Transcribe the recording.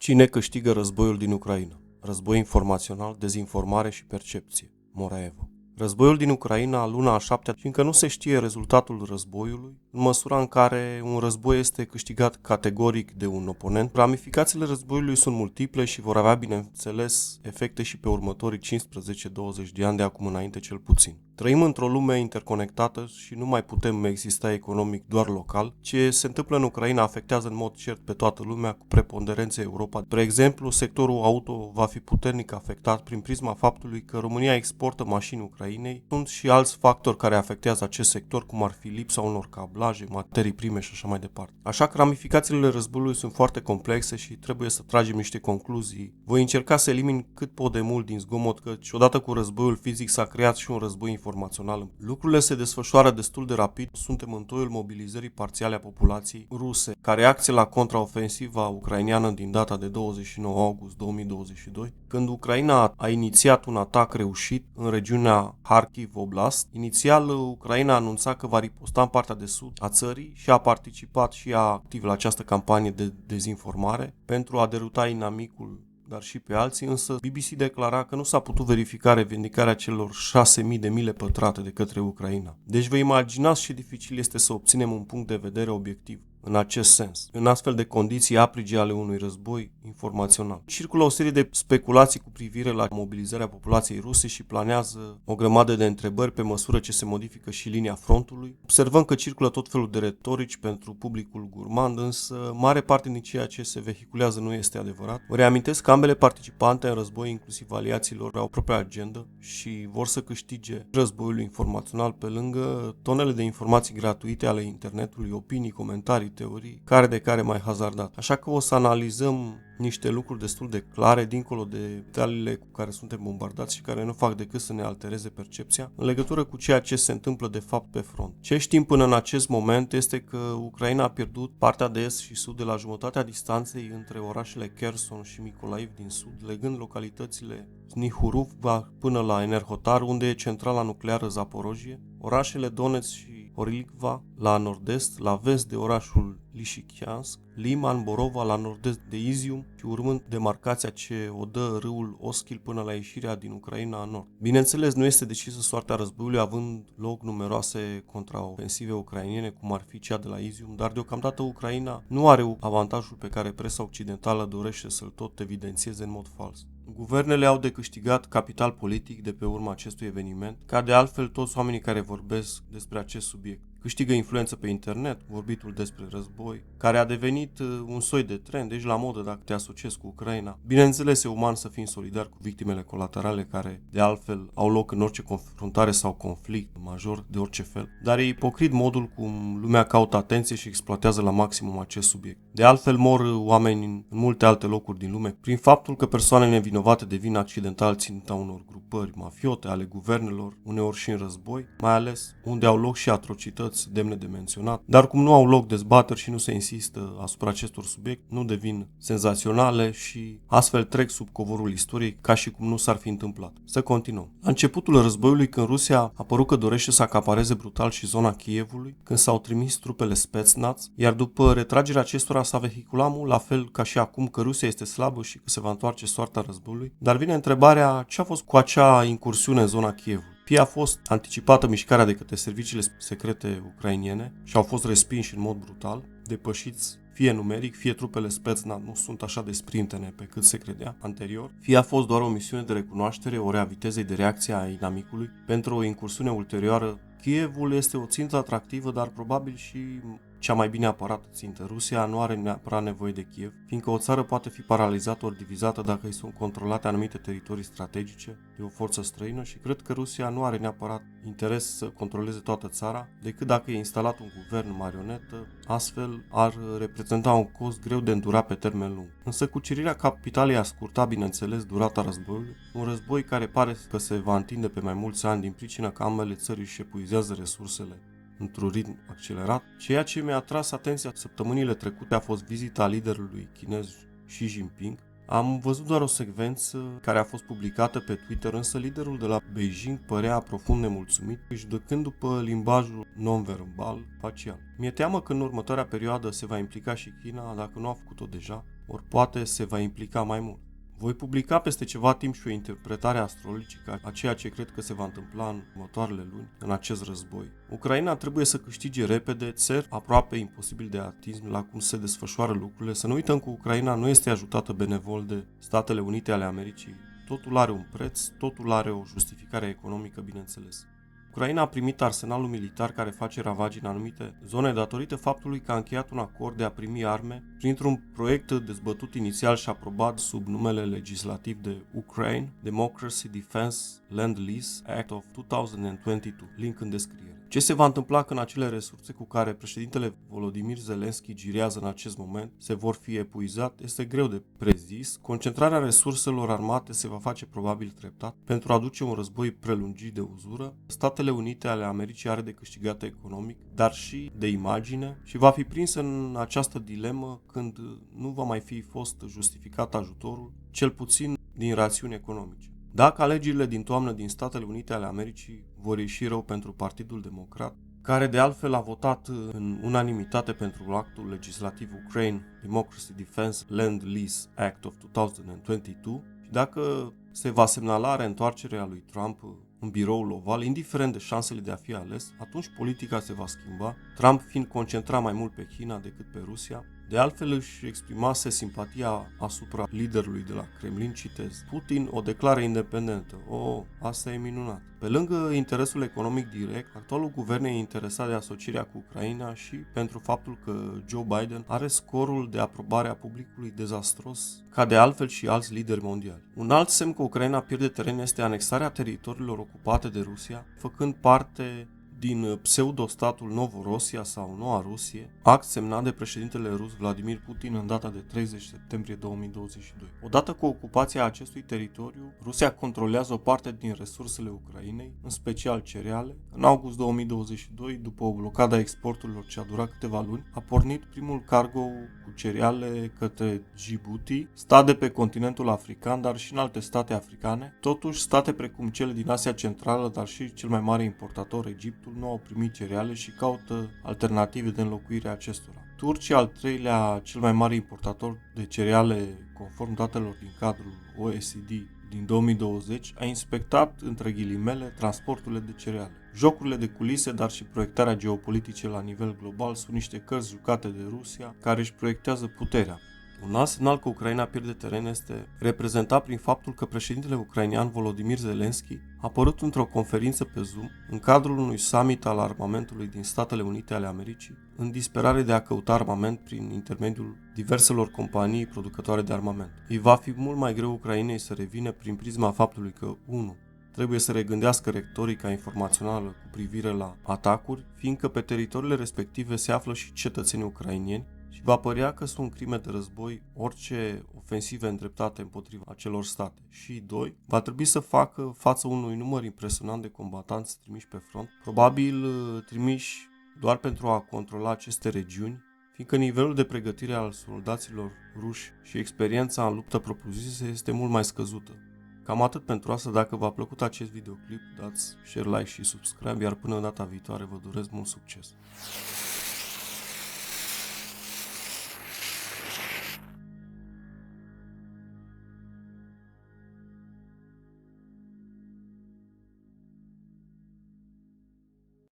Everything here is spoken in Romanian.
Cine câștigă războiul din Ucraina? Război informațional, dezinformare și percepție. Moraevo. Războiul din Ucraina, luna a 7-a, fiindcă nu se știe rezultatul războiului, în măsura în care un război este câștigat categoric de un oponent, ramificațiile războiului sunt multiple și vor avea, bineînțeles, efecte și pe următorii 15-20 de ani de acum înainte cel puțin. Trăim într-o lume interconectată și nu mai putem exista economic doar local. Ce se întâmplă în Ucraina afectează în mod cert pe toată lumea, cu preponderență Europa. Spre exemplu, sectorul auto va fi puternic afectat prin prisma faptului că România exportă mașini Ucrainei. Sunt și alți factori care afectează acest sector, cum ar fi lipsa unor cablaje, materii prime și așa mai departe. Așa că ramificațiile războiului sunt foarte complexe și trebuie să tragem niște concluzii. Voi încerca să elimin cât pot de mult din zgomot, căci odată cu războiul fizic s-a creat și un război informațional. Lucrurile se desfășoară destul de rapid. Suntem în toiul mobilizării parțiale a populației ruse, ca reacție la contraofensiva ucraineană din data de 29 august 2022, când Ucraina a inițiat un atac reușit în regiunea Kharkiv Oblast. Inițial, Ucraina anunța că va riposta în partea de sud a țării și a participat și ea activ la această campanie de dezinformare pentru a deruta inamicul, dar și pe alții, însă BBC declara că nu s-a putut verifica revendicarea celor 6.000 de mile pătrate de către Ucraina. Deci vă imaginați ce dificil este să obținem un punct de vedere obiectiv în acest sens, în astfel de condiții aprige ale unui război informațional. Circulă o serie de speculații cu privire la mobilizarea populației ruse și planează o grămadă de întrebări pe măsură ce se modifică și linia frontului. Observăm că circulă tot felul de retorici pentru publicul gurmand, însă mare parte din ceea ce se vehiculează nu este adevărat. Vă reamintesc că ambele participante în război, inclusiv aliaților, au propria agendă și vor să câștige războiul informațional pe lângă tonele de informații gratuite ale internetului, opinii, comentarii, teorii, care de care mai hazardat. Așa că o să analizăm niște lucruri destul de clare, dincolo de detaliile cu care suntem bombardați și care nu fac decât să ne altereze percepția, în legătură cu ceea ce se întâmplă de fapt pe front. Ce știm până în acest moment este că Ucraina a pierdut partea de est și sud de la jumătatea distanței între orașele Kherson și Mykolaiv din sud, legând localitățile Snihuruvka până la Enerhotar, unde e centrala nucleară Zaporojie, orașele Donetsk și Orlikva la nord-est, la vest de orașul Lysychansk, Liman, Borova la nord-est de Izium și urmând demarcația ce o dă râul Oskil până la ieșirea din Ucraina în nord. Bineînțeles, nu este decisă soarta războiului, având loc numeroase contraofensive ucrainene, cum ar fi cea de la Izium, dar deocamdată Ucraina nu are avantajul pe care presa occidentală dorește să-l tot evidențieze în mod fals. Guvernele au de câștigat capital politic de pe urma acestui eveniment, ca de altfel toți oamenii care vorbesc despre acest subiect. Câștigă influență pe internet, vorbitul despre război, care a devenit un soi de trend, deci la modă dacă te asociezi cu Ucraina. Bineînțeles, e uman să fim solidari cu victimele colaterale care, de altfel, au loc în orice confruntare sau conflict major de orice fel, dar e ipocrit modul cum lumea caută atenție și exploatează la maximum acest subiect. De altfel, mor oameni în multe alte locuri din lume, prin faptul că persoane nevinovate devin accidental ținta unor grupări mafiote ale guvernelor, uneori și în război, mai ales unde au loc și atrocități demne de menționat, dar cum nu au loc dezbateri și nu se insistă asupra acestor subiecte, nu devin senzaționale și astfel trec sub covorul istoriei ca și cum nu s-ar fi întâmplat. Să continuăm. La începutul războiului, când Rusia a părut că dorește să acapareze brutal și zona Kievului, când s-au trimis trupele Spetsnaz, iar după retragerea acestora s-a vehiculat mult la fel ca și acum că Rusia este slabă și că se va întoarce soarta războiului, dar vine întrebarea ce a fost cu acea incursiune în zona Kievului. Fie a fost anticipată mișcarea de către serviciile secrete ucrainene și au fost respinși în mod brutal, depășiți fie numeric, fie trupele Spetsnaz nu sunt așa de sprintene pe cât se credea anterior, fie a fost doar o misiune de recunoaștere, o rea vitezei de reacție a inamicului pentru o incursiune ulterioară. Kievul este o țintă atractivă, dar probabil și cea mai bine apărată țintă. Rusia nu are neapărat nevoie de Kiev, fiindcă o țară poate fi paralizată ori divizată dacă îi sunt controlate anumite teritorii strategice de o forță străină și cred că Rusia nu are neapărat interes să controleze toată țara, decât dacă e instalat un guvern marionetă, astfel ar reprezenta un cost greu de îndurat pe termen lung. Însă cucerirea capitalei a scurtat, bineînțeles, durata războiului, un război care pare că se va întinde pe mai mulți ani din pricina că ambele țări își epuizează resursele într-un ritm accelerat. Ceea ce mi-a atras atenția săptămânile trecute a fost vizita liderului chinez Xi Jinping. Am văzut doar o secvență care a fost publicată pe Twitter, însă liderul de la Beijing părea profund nemulțumit, judecând după limbajul non-verbal facial. Mi-e teamă că în următoarea perioadă se va implica și China, dacă nu a făcut-o deja. ori poate se va implica mai mult. Voi publica peste ceva timp și o interpretare astrologică a ceea ce cred că se va întâmpla în următoarele luni în acest război. Ucraina trebuie să câștige repede, țări aproape imposibil de atins la cum se desfășoară lucrurile. Să nu uităm că Ucraina nu este ajutată benevol de Statele Unite ale Americii. Totul are un preț, totul are o justificare economică, bineînțeles. Ucraina a primit arsenalul militar care face ravagii în anumite zone datorită faptului că a încheiat un acord de a primi arme printr-un proiect dezbătut inițial și aprobat sub numele legislativ de Ukraine Democracy Defense Land-Lease Act of 2022, link în descriere. Ce se va întâmpla când acele resurse cu care președintele Volodymyr Zelensky girează în acest moment se vor fi epuizat este greu de prezis. Concentrarea resurselor armate se va face probabil treptat pentru a duce un război prelungit de uzură. Statele Unite ale Americii are de câștigat economic, dar și de imagine și va fi prins în această dilemă când nu va mai fi fost justificat ajutorul, cel puțin din rațiuni economice. Dacă alegerile din toamnă din Statele Unite ale Americii vor ieși rău pentru Partidul Democrat, care de altfel a votat în unanimitate pentru actul legislativ Ukraine Democracy Defense Land-Lease Act of 2022, și dacă se va semnala reîntoarcerea lui Trump în biroul oval, indiferent de șansele de a fi ales, atunci politica se va schimba, Trump fiind concentrat mai mult pe China decât pe Rusia. De altfel își exprimase simpatia asupra liderului de la Kremlin, citez: Putin o declară independentă. Asta e minunat. Pe lângă interesul economic direct, actualul guvern e interesat de asocierea cu Ucraina și pentru faptul că Joe Biden are scorul de aprobare a publicului dezastros, ca de altfel și alți lideri mondiali. Un alt semn că Ucraina pierde teren este anexarea teritoriilor ocupate de Rusia, făcând parte din pseudostatul Novorosia sau Noua Rusie, act semnat de președintele rus Vladimir Putin în data de 30 septembrie 2022. Odată cu ocupația acestui teritoriu, Rusia controlează o parte din resursele Ucrainei, în special cereale. În august 2022, după o blocadă a exporturilor ce a durat câteva luni, a pornit primul cargo cu cereale către Djibouti, stat de pe continentul african, dar și în alte state africane. Totuși, state precum cele din Asia Centrală, dar și cel mai mare importator, Egiptul, nu au primit cereale și caută alternative de înlocuire a acestora. Turcia, al treilea cel mai mare importator de cereale conform datelor din cadrul OECD din 2020, a inspectat, între ghilimele, transporturile de cereale. Jocurile de culise, dar și proiectarea geopolitice la nivel global sunt niște cărți jucate de Rusia, care își proiectează puterea. Un alt semnal că Ucraina pierde teren este reprezentat prin faptul că președintele ucrainean Volodymyr Zelensky a apărut într-o conferință pe Zoom în cadrul unui summit al armamentului din Statele Unite ale Americii, în disperare de a căuta armament prin intermediul diverselor companii producătoare de armament. Îi va fi mult mai greu Ucrainei să revină prin prisma faptului că 1. Trebuie să regândească retorica informațională cu privire la atacuri, fiindcă pe teritoriile respective se află și cetățenii ucrainieni, și va părea că sunt crime de război orice ofensive îndreptate împotriva acelor state. Și 2. Va trebui să facă față unui număr impresionant de combatanți trimiși pe front, probabil trimiși doar pentru a controla aceste regiuni, fiindcă nivelul de pregătire al soldaților ruși și experiența în luptă propriu-zisă este mult mai scăzută. Cam atât pentru asta. Dacă v-a plăcut acest videoclip, dați share, like și subscribe, iar până data viitoare vă doresc mult succes!